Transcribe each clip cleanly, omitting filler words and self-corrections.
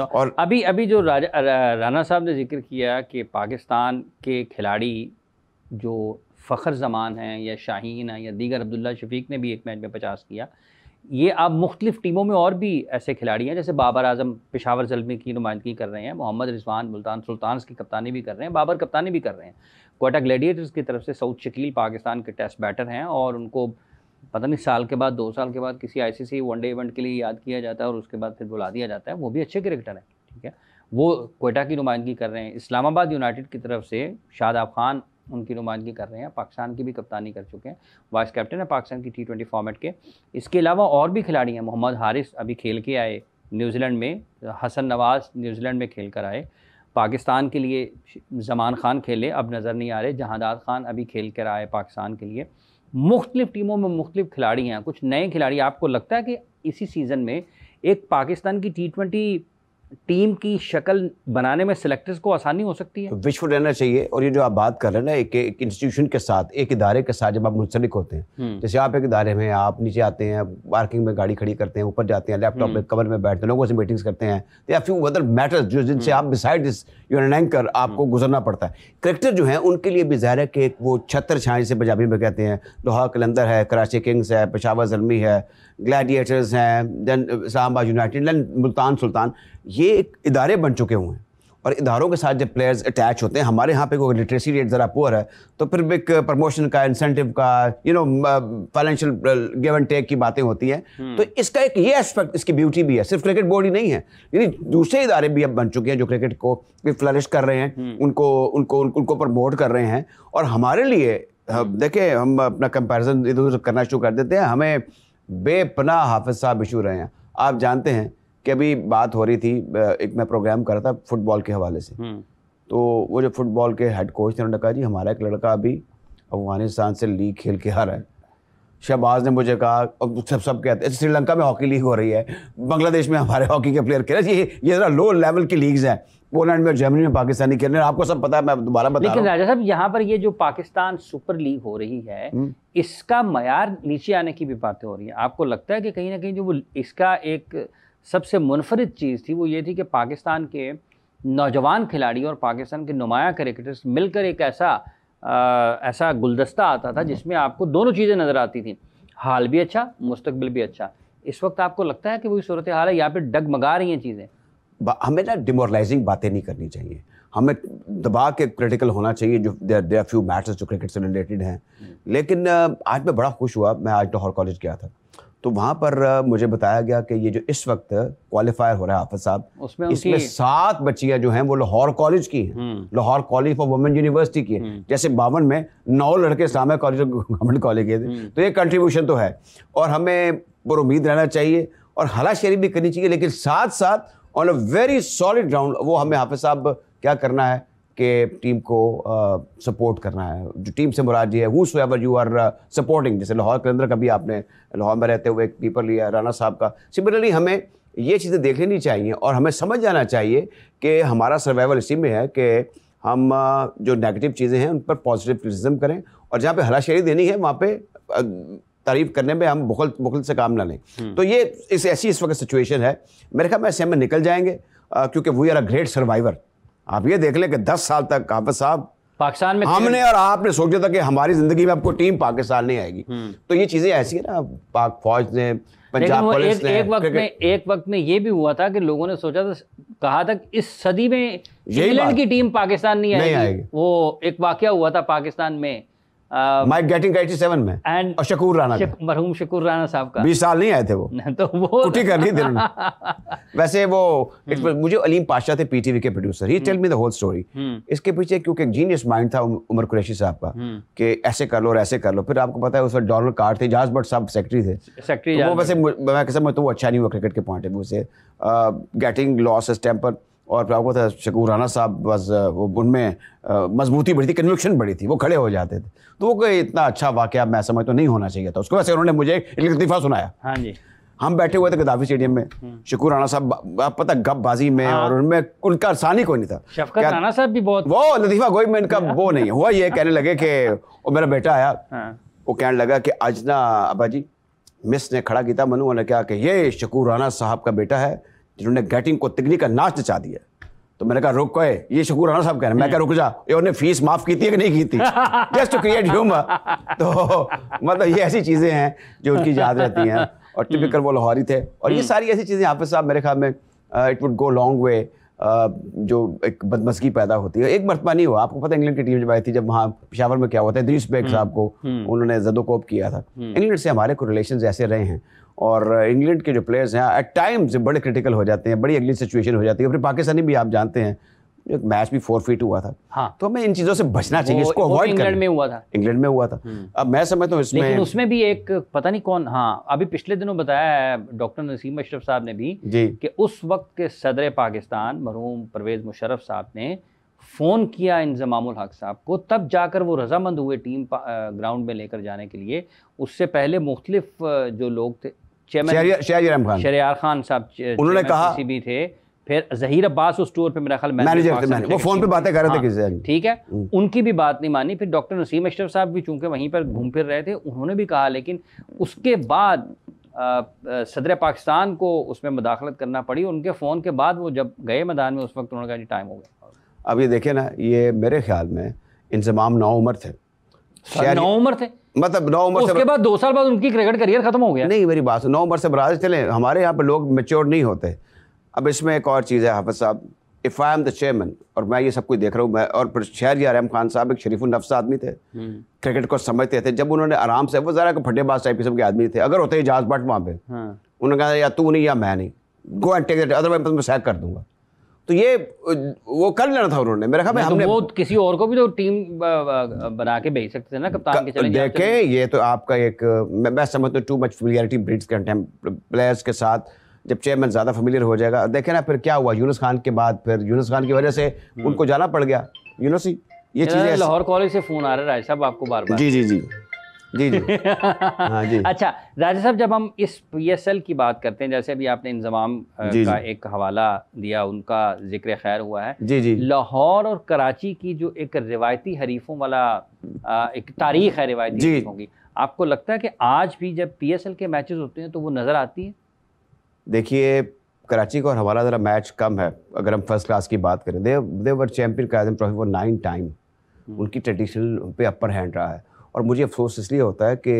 और अभी अभी जो राना साहब ने जिक्र किया कि पाकिस्तान के खिलाड़ी जो फ़खर जमान हैं या शाहीन हैं या दीगर, अब्दुल्ला शफीक ने भी एक मैच में 50 किया, ये अब मुख्तलिफ़ टीमों में और भी ऐसे खिलाड़ी हैं, जैसे बाबर आजम पेशावर ज़ल्मी की नुमाइंदगी कर रहे हैं, मोहम्मद रिजवान मुल्तान सुल्तान्स की कप्तानी भी कर रहे हैं, बाबर कप्तानी भी कर रहे हैं, क्वेटा ग्लैडिएटर्स की तरफ से सऊद शकील पाकिस्तान के टेस्ट बैटर हैं और उनको पता नहीं साल के बाद 2 साल के बाद किसी ICC वनडे इवेंट के लिए याद किया जाता है और उसके बाद फिर बुला दिया जाता है। वो भी अच्छे क्रिकेटर हैं, ठीक है, वो क्वेटा की नुमाइंदगी कर रहे हैं। इस्लामाबाद यूनाइटेड की तरफ से शादाब खान उनकी नुमाइंदगी कर रहे हैं, पाकिस्तान की भी कप्तानी कर चुके हैं, वाइस कैप्टन है पाकिस्तान की T20 फॉर्मेट के। इसके अलावा और भी खिलाड़ी हैं, मोहम्मद हारिस अभी खेल के आए न्यूजीलैंड में, हसन नवाज़ न्यूजीलैंड में खेल कर आए, पाकिस्तान के लिए जमान खान खेले, अब नज़र नहीं आ रहे, जहादात खान अभी खेल कर आए पाकिस्तान के लिए। मुख्तलिफ़ टीमों में मुख्तलिफ़ खिलाड़ी हैं, कुछ नए खिलाड़ी। आपको लगता है कि इसी सीज़न में एक पाकिस्तान की T20 टीम की शक्ल बनाने में सिलेक्टर्स को आसानी हो सकती है? विश्वफुल रहना चाहिए। और ये जो आप बात कर रहे हैं ना, एक इंस्टीट्यूशन के साथ, एक इदारे के साथ जब आप मुंसलिक होते हैं, जैसे आप एक इदारे में, आप नीचे आते हैं, पार्किंग में गाड़ी खड़ी करते हैं, ऊपर जाते हैं, लैपटॉप में कवर में बैठते हैं, लोगों से मीटिंग्स करते हैं, तो या फ्यू अदर मैटर्स जो जिनसे आप beside this you are an anchor आपको गुजरना पड़ता है। क्रिकेटर जो हैं उनके लिए भी ज़ाहिर है कि वो छत्तर छाएँ से पंजाबी में कहते हैं, लाहौर कलंदर है, कराची किंग्स है, पेशावर ज़ल्मी है, ग्लैडिएटर्स हैं, then Islamabad United, then Multan Sultan, ये एक इदारे बन चुके हुए हैं। और इदारों के साथ जब प्लेयर्स अटैच होते हैं, हमारे यहाँ पे कोई लिटरेसी रेट ज़रा पुअर है, तो फिर एक प्रमोशन का, इंसेंटिव का, फाइनेंशियल गिव एंड टेक की बातें होती हैं। तो इसका एक ये एस्पेक्ट, इसकी ब्यूटी भी है, सिर्फ क्रिकेट बोर्ड ही नहीं है, यानी दूसरे इदारे भी अब बन चुके हैं जो क्रिकेट को भी फ्लरिश कर रहे हैं, उनको प्रमोट कर रहे हैं। और हमारे लिए देखें, हम अपना कंपैरिजन इधर उधर करना शुरू कर देते हैं, हमें बेपनाह हाफिज साहब इशू रहे हैं। आप जानते हैं कि अभी बात हो रही थी, एक मैं प्रोग्राम कर रहा था फुटबॉल के हवाले से, तो वो जो फुटबॉल के हेड कोच थे, उन्होंने कहा जी हमारा एक लड़का अभी अफगानिस्तान से लीग खेल के आ रहा है। शहबाज ने मुझे कहा, और सब कहते हैं श्रीलंका में हॉकी लीग हो रही है, बांग्लादेश में हमारे हॉकी के प्लेयर खेल रहे हैं, ये ज़रा लो लेवल की लीग्स हैं, पोलैंड में, जर्मनी में पाकिस्तानी खेल रहे हैं, आपको सब पता है, मैं दोबारा बता रहा हूं। लेकिन राजा साहब, यहाँ पर ये जो पाकिस्तान सुपर लीग हो रही है, इसका मयार नीचे आने की भी बातें हो रही हैं। आपको लगता है कि कहीं ना कहीं जो वो इसका एक सबसे मुनफरिद चीज़ थी वो ये थी कि पाकिस्तान के नौजवान खिलाड़ी और पाकिस्तान के नुमाया क्रिकेटर्स मिलकर एक ऐसा गुलदस्ता आता था जिसमें आपको दोनों चीज़ें नज़र आती थी, हाल भी अच्छा, मुस्तकबिल भी अच्छा। इस वक्त आपको लगता है कि वही सूरत हाल है, यहाँ पे डगमगा रही हैं चीज़ें? हमें ना डिमोरलाइजिंग बातें नहीं करनी चाहिए, हमें दबा के क्रिटिकल होना चाहिए। जो देयर फ्यू मैटर्स जो क्रिकेट से रिलेटेड हैं। लेकिन आज मैं बड़ा खुश हुआ, मैं आज लाहौर कॉलेज गया था, तो वहाँ पर मुझे बताया गया कि ये जो इस वक्त क्वालिफायर हो रहा है हाफिज साहब, इसमें 7 बच्चियाँ जो हैं वो लाहौर कॉलेज की हैं, Lahore college for women university की है। जैसे 52 में 9 लड़के इस्लामिया कॉलेज गवर्नमेंट कॉलेज के थे, तो ये कंट्रीब्यूशन तो है और हमें पर उम्मीद रहना चाहिए और हलाशेरी भी करनी चाहिए। लेकिन साथ साथ on a very solid ground वो हमें हाफिज साहब क्या करना है कि टीम को सपोर्ट करना है। जो टीम से मुराद ये है, whosoever you are supporting, जैसे लाहौर कलंदर का भी आपने लाहौर में रहते हुए एक पेपर लिया राना साहब का, सिमिलरली हमें ये चीज़ें देख लेनी चाहिए और हमें समझ जाना चाहिए कि हमारा सर्वाइवल इसी में है कि हम जो नेगेटिव चीज़ें हैं उन पर पॉजिटिव क्रिटिसिज्म करें और जहाँ पे हलाशेरी देनी है वहाँ पे तारीफ करने में हम बुखल से काम ना लें। तो ये ऐसी इस वक्त सिचुएशन है, मेरे ख्याल में ऐसे हम निकल जाएंगे क्योंकि we are a great survivor. आप ये देख लें कि 10 साल तक हाफिज साहब पाकिस्तान में हमने और आपने सोचा था कि हमारी जिंदगी में आपको टीम पाकिस्तान नहीं आएगी। तो ये चीजें ऐसी है ना, पाक फौज ने, पंजाब पुलिस ने, एक वक्त में ये भी हुआ था कि लोगों ने सोचा था, कहा था इस सदी में इंग्लैंड की टीम पाकिस्तान नहीं आएगी। वो एक वाकया हुआ था पाकिस्तान में माइक गेटिंग 87 में एंड और शकूर राणा मरहूम शकूर राणा साहब का 20 साल नहीं आए थे वो तो वो कुटी कर ली थी उन्होंने। वैसे वो मुझे अलीम पाशा थे पीटीवी के producer, he tell me the whole story. इसके पीछे क्योंकि एक जीनियस माइंड था उमर कुरैशी साहब का कि ऐसे कर लो और ऐसे कर लो। फिर आपको पता है उस वक्त डोनाल्ड कार्ड थे, जाज भट्ट साहब सेक्रेटरी थे, तो वो वैसे मैं कैसे मैं तो वो अच्छा नहीं हुआ क्रिकेट के पॉइंट ऑफ व्यू से, गेटिंग लॉस हिज टेम्पर। और फिर आपको था शकूर राणा साहब बस वो उनमें मजबूती बड़ी थी, कन्विक्शन बड़ी थी, वो खड़े हो जाते थे। तो वो कोई इतना अच्छा वाकया मैं समझ तो नहीं होना चाहिए था उसको। वैसे उन्होंने मुझे एक लतीफ़ा सुनाया। हाँ जी, हम बैठे हुए थे गद्दाफी स्टेडियम में, शकूर राणा साहब पता गपबाजी में और उनमें उनका आसानी कोई नहीं था। शफकत राणा साहब भी बहुत वो लतीफ़ा कोई में इनका वो नहीं हुआ। ये कहने लगे कि वो मेरा बेटा आया, वो कहने लगा कि आज ना अब्बा जी मिस ने खड़ा किया, मनु ने कहा कि ये शकूर राणा साहब का बेटा है जिन्होंने बैटिंग को तकनीक का नाच नचा दिया। तो मैंने कहा रुक गए, ये शकूर राना साहब कह रहे हैं। मैं कहा रुक जा, ये उन्होंने फीस माफ की थी कि नहीं की थी, जस्ट टू क्रिएट ह्यूमर। तो मतलब ये ऐसी चीज़ें हैं जो उनकी याद रहती हैं, और टिपिकल वो लाहौरी थे। और ये सारी ऐसी चीज़ें हाफिज़ साहब मेरे ख्याल में it would go long way, जो एक बदमज़गी पैदा होती है। एक मरतबा नहीं हुआ, आपको पता है इंग्लैंड की टीम जब आई थी, जब वहाँ पेशावर में क्या हुआ था, इदरीस बेग साहब को उन्होंने जदोकोब किया था। इंग्लैंड से हमारे को रिलेशन ऐसे रहे हैं, और इंग्लैंड के जो प्लेयर्स हैं एट टाइम्स बड़े क्रिटिकल हो जाते हैं, बड़ी अगली सिचुएशन हो जाती है। फिर पाकिस्तानी भी आप जानते हैं, एक मैच भी फोरफीट हुआ था। हाँ। तो हमें इन चीज़ों से बचना चाहिए, इसको अवॉइड करना। इंग्लैंड में हुआ था, इंग्लैंड में हुआ था। अब मैं समझता हूँ इसमें, लेकिन उसमें भी एक पता नहीं कौन, हाँ अभी पिछले दिनों बताया है डॉक्टर नसीम अशरफ साहब ने भी कि उस वक्त के सदर पाकिस्तान मरहूम परवेज़ मुशर्रफ साहब ने फ़ोन किया इंज़मामुल हक साहब को, तब जाकर वो रजामंद हुए टीम ग्राउंड में लेकर जाने के लिए। उससे पहले मुख्तलिफ जो लोग थे, शहरियार खान साहब उन्होंने कहा भी थे, फिर जहीर अब्बास उस टूर पे मेरा ख्याल मैनेजर थे, वो फोन पे बातें कर रहे थे किसी से, ठीक है, उनकी भी बात नहीं मानी। फिर डॉक्टर नसीम अशरफ साहब भी चूंकि वहीं पर घूम फिर रहे थे, उन्होंने भी कहा, लेकिन उसके बाद सदर पाकिस्तान को उसमें मुदाखलत करना पड़ी। उनके फ़ोन के बाद वो जब गए मैदान में, उस वक्त उन्होंने कहा जी टाइम हो गया। अब ये देखें ना, ये मेरे ख्याल में इंजमाम 9 उम्र थे, 9 उम्र थे, मतलब 9 उम्र से, उसके बाद 2 साल बाद उनकी क्रिकेट करियर खत्म हो गया। नहीं मेरी बात, 9 उम्र से बराबर चले, हमारे यहाँ पे लोग मैच्योर नहीं होते। अब इसमें एक और चीज़ है हाफिज़ साहब, if I am the chairman, और मैं ये सब कुछ देख रहा हूँ, मैं और फिर शहरियार रहम खान साहब एक शरीफुल नफ्स आदमी थे, क्रिकेट को समझते थे। जब उन्होंने आराम से, वो ज़रा फटेबाज टाइप किस्म के आदमी थे, अगर होते इजाज़ बट वहाँ पे, उन्होंने कहा या तू नहीं या मैं नहीं, go and take it, otherwise मैं सैक कर दूंगा। तो ये वो कर लेना था उन्होंने, मेरे ख्याल में हमने, वो किसी और को भी तो टीम बना के भेज सकते थे ना, कप्तान के चले। देखें ये तो आपका एक, मैं समझता हूँ too much familiarity breeds players के साथ। जब चेयरमैन ज़्यादा फेमिलियर हो जाएगा, देखें ना फिर क्या हुआ यूनुस खान के बाद, फिर यूनुस खान की वजह से उनको जाना पड़ गया यूनिवर्सिटी। ये चीज़ें लाहौर कॉलेज से फ़ोन आ रहा है साहब आपको बार बार। जी जी जी जी जी हाँ जी। अच्छा राजा साहब, जब हम इस PSL की बात करते हैं, जैसे अभी आपने इंजमाम का एक हवाला दिया, उनका जिक्र खैर हुआ है जी जी, लाहौर और कराची की जो एक रिवायती हरीफों वाला एक तारीख है रिवायती हरीफों की, आपको लगता है कि आज भी जब PSL के मैचेस होते हैं तो वो नज़र आती है? देखिए कराची का और हमारा ज़रा मैच कम है, अगर हम फर्स्ट क्लास की बात करें। दे वर चैम्पियन काज़म ट्रॉफी फॉर 9 टाइम, उनकी ट्रेडिशनल पे अपर हैंड रहा है। और मुझे अफसोस इसलिए होता है कि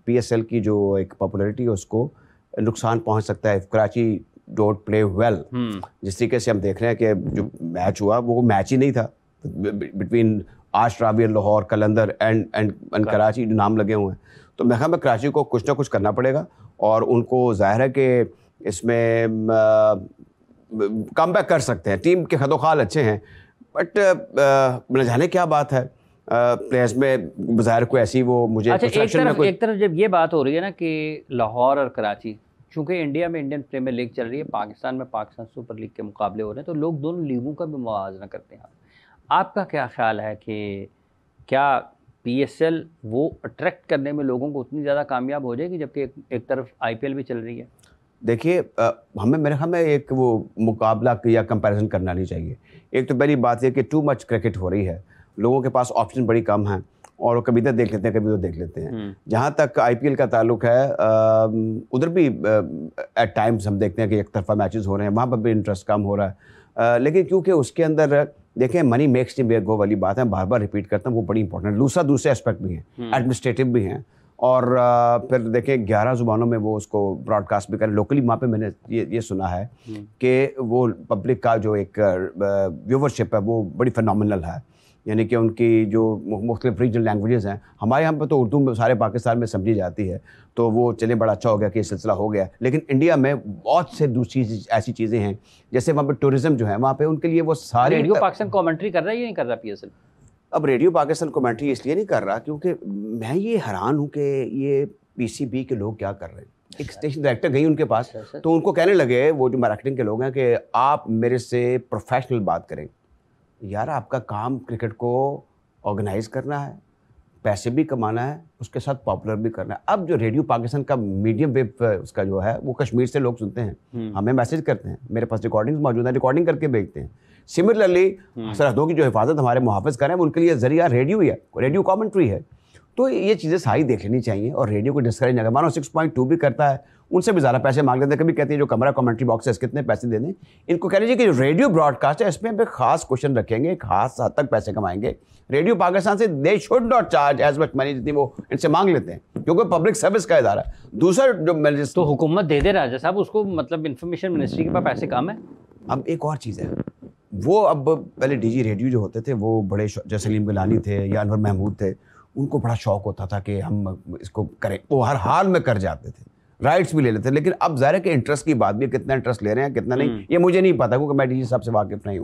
PSL की जो एक पॉपुलैरिटी है उसको नुकसान पहुंच सकता है, कराची डोंट प्ले वेल। जिस तरीके से हम देख रहे हैं कि जो मैच हुआ वो मैच ही नहीं था बिटवीन आशरावी, लाहौर, कलंदर एंड कराची, जो नाम लगे हुए हैं। तो मैं ख्याल में कराची को कुछ ना कुछ करना पड़ेगा, और उनको जाहिर है कि इसमें कम बैक कर सकते हैं। टीम के खदोखाल अच्छे हैं, बट न जाने क्या बात है प्लेयर्स में बाजार को ऐसी वो मुझे। अच्छा एक तरफ जब ये बात हो रही है ना कि लाहौर और कराची, चूँकि इंडिया में इंडियन प्रीमियर लीग चल रही है, पाकिस्तान में पाकिस्तान सुपर लीग के मुकाबले हो रहे हैं, तो लोग दोनों लीगों का भी मुवाजना करते हैं। आपका क्या ख्याल है कि क्या PSL वो अट्रैक्ट करने में लोगों को उतनी ज़्यादा कामयाब हो जाएगी, जबकि एक तरफ IPL भी चल रही है? देखिए हमें मेरे ख्याल में एक वो मुकाबला या कंपैरिजन करना नहीं चाहिए। एक तो पहली बात है कि टू मच क्रिकेट हो रही है, लोगों के पास ऑप्शन बड़ी कम हैं, और वो कभी इधर देख लेते हैं कभी उधर देख लेते हैं। जहाँ तक IPL का ताल्लुक है, उधर भी एट टाइम्स हम देखते हैं कि एक तरफा मैचेस हो रहे हैं, वहाँ पर भी इंटरेस्ट कम हो रहा है। लेकिन क्योंकि उसके अंदर देखें मनी मेक्स द गो वाली बात है, बार बार रिपीट करता हूँ, वो बड़ी इंपॉर्टेंट। दूसरे एस्पेक्ट भी हैं, एडमिनिस्ट्रेटिव भी हैं, और फिर देखें 11 ज़ुबानों में वो उसको ब्रॉडकास्ट भी करें। लोकली वहाँ पे मैंने ये सुना है कि वो पब्लिक का जो एक व्यूवरशिप है वो बड़ी फिनोमिनल है, यानी कि उनकी जो मुख्तलिफ रीजनल लैंग्वेजेस हैं, हमारे यहाँ पे तो उर्दू सारे पाकिस्तान में समझी जाती है, तो वो चले बड़ा अच्छा हो गया कि ये सिलसिला हो गया। लेकिन इंडिया में बहुत से दूसरी ऐसी चीज़ें हैं, जैसे वहाँ पे टूरिज़्म जो है, वहाँ पे उनके लिए वो सारे। रेडियो पाकिस्तान कमेंट्री कर रहा है या नहीं कर रहा PSL? अब रेडियो पाकिस्तान कमेंट्री इसलिए नहीं कर रहा क्योंकि मैं ये हैरान हूँ कि ये PCB के लोग क्या कर रहे हैं। एक स्टेशन डायरेक्टर गई उनके पास, तो उनको कहने लगे, वो जो मार्केटिंग के लोग हैं, कि आप मेरे से प्रोफेशनल बात करें। यार आपका काम क्रिकेट को ऑर्गेनाइज करना है, पैसे भी कमाना है, उसके साथ पॉपुलर भी करना है। अब जो रेडियो पाकिस्तान का मीडियम वेव उसका जो है वो कश्मीर से लोग सुनते हैं, हमें मैसेज करते हैं, मेरे पास रिकॉर्डिंग्स मौजूद हैं, रिकॉर्डिंग करके भेजते हैं। सिमिलरली सरहदों की जो हिफाजत हमारे मुहाफ़िज़ करें, उनके लिए ज़रिया रेडियो ही है, रेडियो कमेंट्री है। तो ये चीज़ें सारी देख लेनी चाहिए और रेडियो को डिस्करेज नहीं कर। मानो 6.2 भी करता है, उनसे भी ज़्यादा पैसे मांग लेते हैं। कभी कहते हैं जो कमरा कमेंट्री बॉक्स है इसके कितने पैसे दे दें। इनको कह लीजिए कि जो रेडियो ब्रॉडकास्ट है इसमें पे खास क्वेश्चन रखेंगे, खास हद तक पैसे कमाएंगे। रेडियो पाकिस्तान से they should not charge as much money जितनी वो इनसे मांग लेते हैं, क्योंकि पब्लिक सर्विस का इदारा। दूसरा जो तो हुकूमत दे राजा साहब उसको, मतलब इंफॉर्मेशन मिनिस्ट्री के पास पैसे कम है। अब एक और चीज़ है, वो अब पहले डीजी रेडियो जो होते थे वो बड़े जैसे सलीम गिलानी थे या अनवर महमूद थे, उनको बड़ा शौक होता था कि हम इसको करें, वो हर हाल में कर जाते थे, राइट्स भी ले लेते। लेकिन अब ज़ाहिर है कि इंटरेस्ट की बात भी है, कितना इंटरेस्ट ले रहे हैं कितना नहीं ये मुझे नहीं पता, क्योंकि मैं डीजी साहब से वाकिफ़ नहीं हूँ।